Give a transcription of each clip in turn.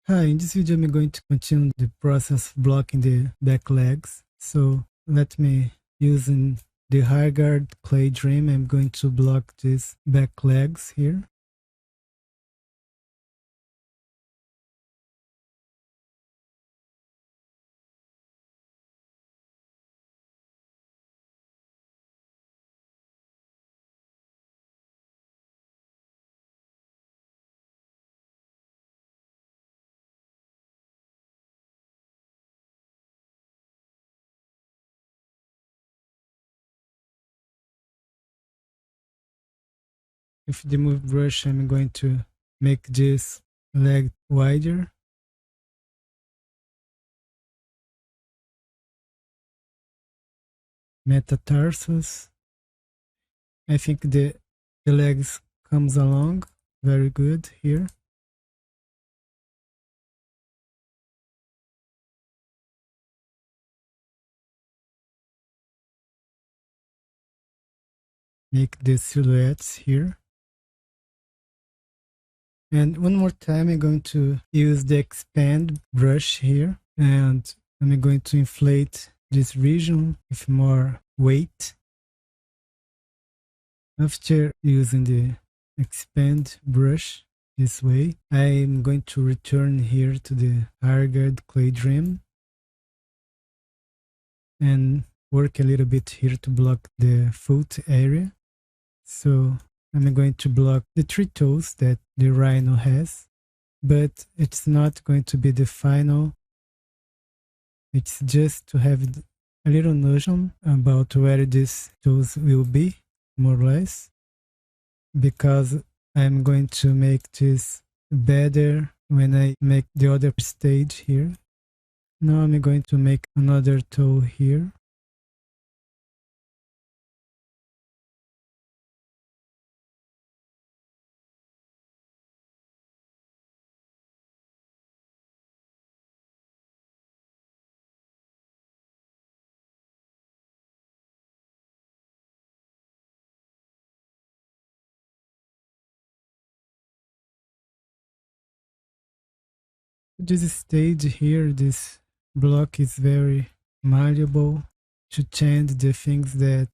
Hi, in this video I'm going to continue the process of blocking the back legs. So let me using the high guard clay dream, I'm going to block these back legs here. With the move brush, I'm going to make this leg wider. Metatarsus. I think the legs comes along very good here. Make the silhouettes here. And one more time, I'm going to use the expand brush here, and I'm going to inflate this region with more weight. After using the expand brush this way, I'm going to return here to the higher guard clay dream and work a little bit here to block the foot area. So I'm going to block the 3 toes that the rhino has, but it's not going to be the final. It's just to have a little notion about where these toes will be, more or less, because I'm going to make this better when I make the other stage here. Now I'm going to make another toe here. This stage here, this block is very malleable to change the things that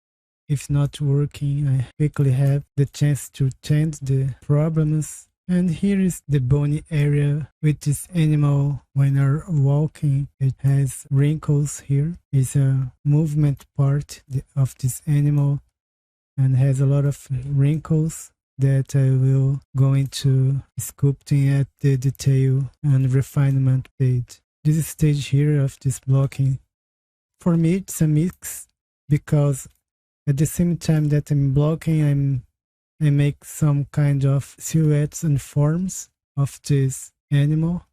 if not working, I quickly have the chance to change the problems. And here is the bony area with this animal when are walking. It has wrinkles here. It's a movement part of this animal and has a lot of wrinkles that I will go into sculpting at the detail and refinement page. This stage here of this blocking, for me it's a mix, because at the same time that I'm blocking, I make some kind of silhouettes and forms of this animal.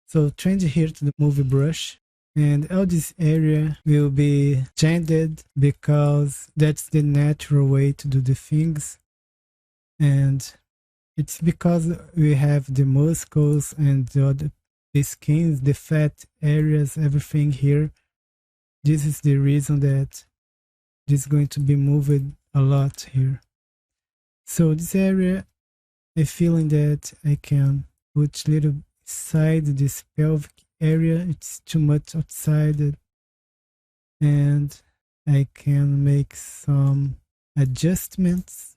So change here to the movie brush, and all this area will be changed because that's the natural way to do the things. And it's because we have the muscles and the skins, the fat areas, everything here. This is the reason that this is going to be moved a lot here. So this area, I feeling that I can put little side this pelvic area. It's too much outside, and I can make some adjustments.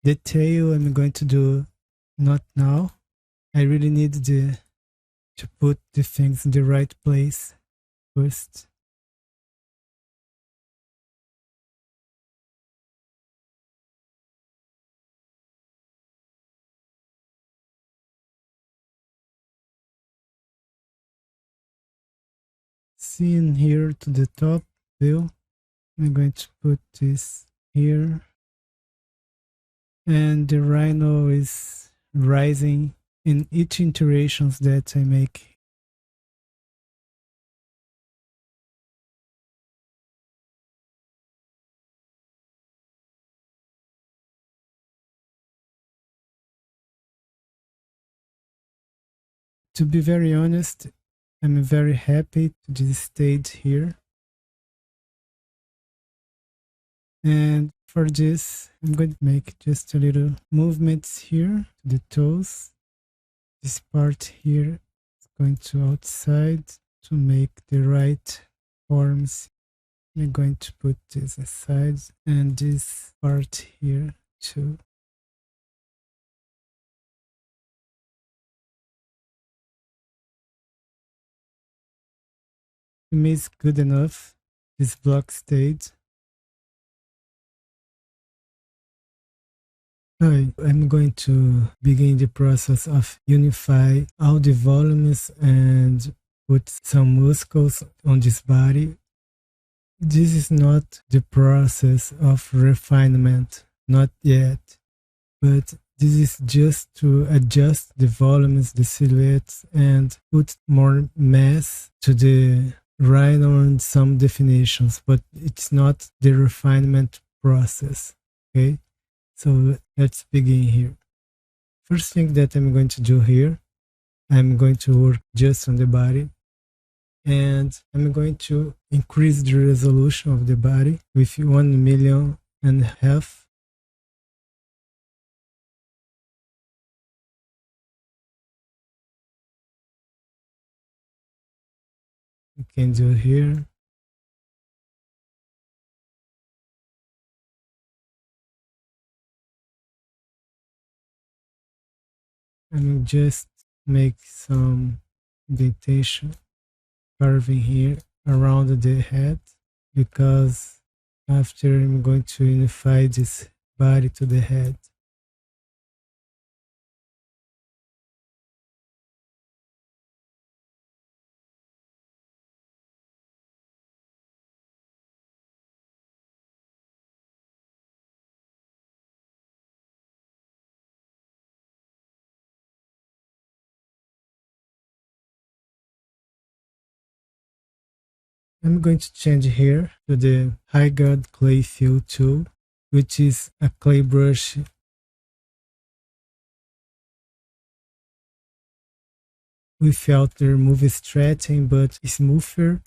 The tail I'm going to do not now. I really need to put the things in the right place first. Seeing here to the top view, I'm going to put this here. And the rhino is rising in each iterations that I make. To be very honest, I'm very happy to this stage here. And For this, I'm going to make just a little movements here to the toes. This part here is going to outside to make the right forms. I'm going to put this aside and this part here too. To me, it's good enough. This block stayed. Hi, I'm going to begin the process of unify all the volumes and put some muscles on this body. This is not the process of refinement, not yet, but this is just to adjust the volumes, the silhouettes, and put more mass to the rhino and some definitions, but it's not the refinement process, okay? So let's begin here. First thing that I'm going to do here, I'm going to work just on the body, and I'm going to increase the resolution of the body with 1.5 million. You can do here. And just make some indentation carving here around the head, because after I'm going to unify this body to the head. I'm going to change here to the High Guard Clay Fill tool, which is a clay brush without the remove stretching but smoother.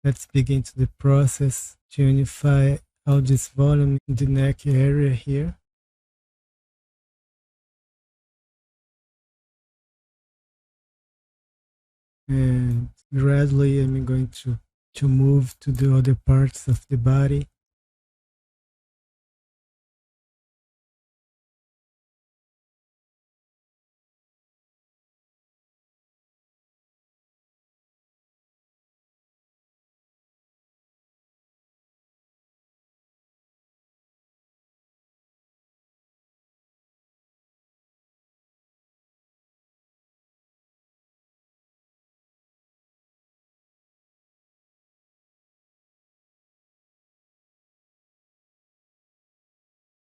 Let's begin to the process to unify all this volume in the neck area here. And gradually I'm going to move to the other parts of the body.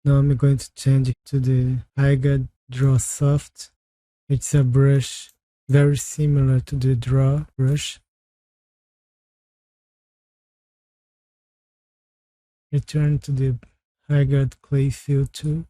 Now I'm going to change it to the Hygge Draw Soft. It's a brush very similar to the Draw brush. Return to the Hygge Clay Fill tool.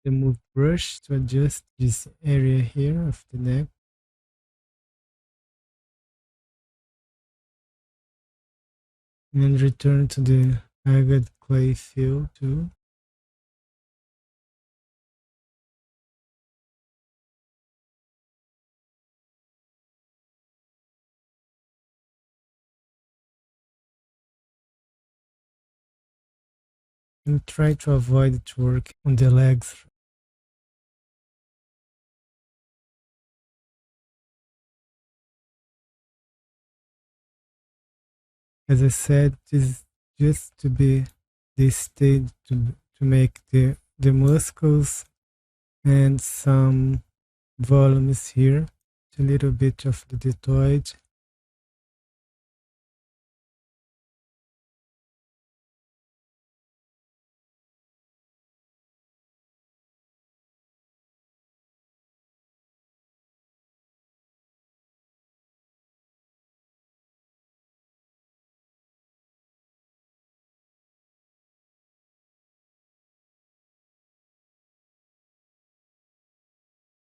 Remove brush to adjust this area here of the neck. And return to the Hygge Clay Fill tool. And try to avoid to work on the legs. As I said, this is just to be this stage to make the muscles and some volumes here, a little bit of the deltoid.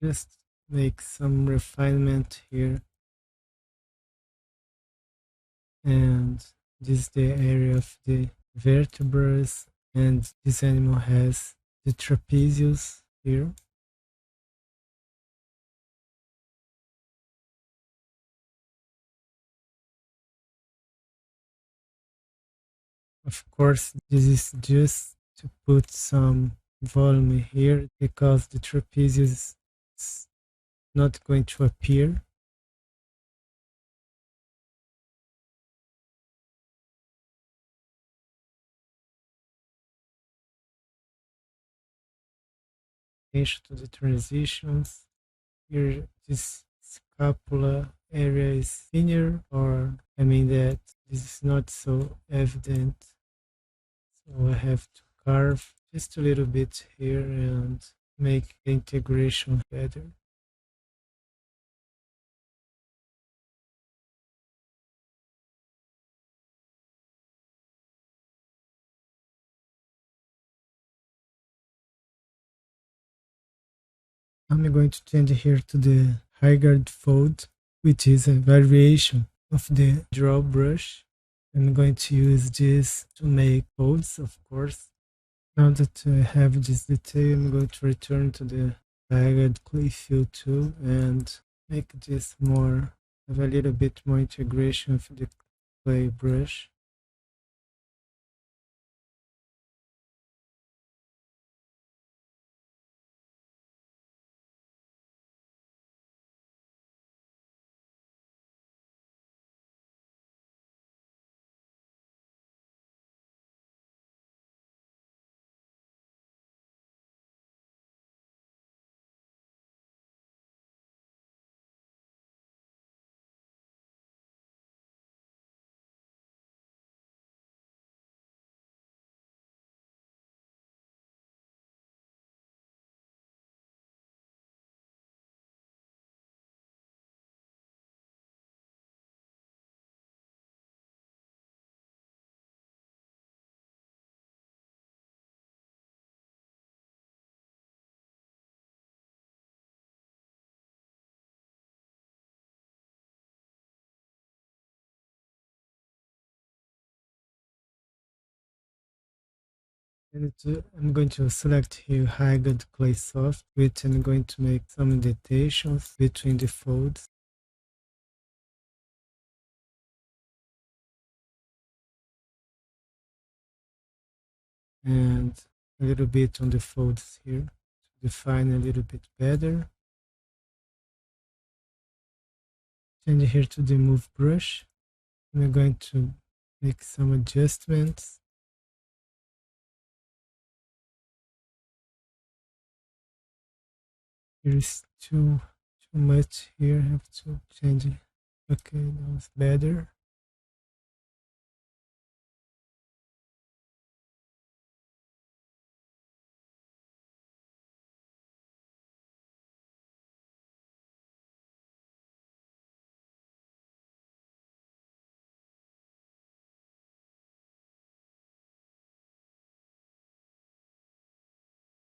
Just make some refinement here. And this is the area of the vertebrae, and this animal has the trapezius here. Of course, this is just to put some volume here because the trapezius is not going to appear. Attention to the transitions. Here, this scapula area is thinner, or I mean that this is not so evident. So I have to carve just a little bit here and make the integration better. I'm going to change here to the high guard fold, which is a variation of the draw brush. I'm going to use this to make folds, of course. Now that I have this detail, I'm going to return to the ragged clay fill tool and make this more, have a little bit more integration of the clay brush. And I'm going to select here high-grade clay soft, which I'm going to make some indentations between the folds. And a little bit on the folds here to define a little bit better. Change here to the move brush. I'm going to make some adjustments. Here is too much here. I have to change it. Okay, that was better.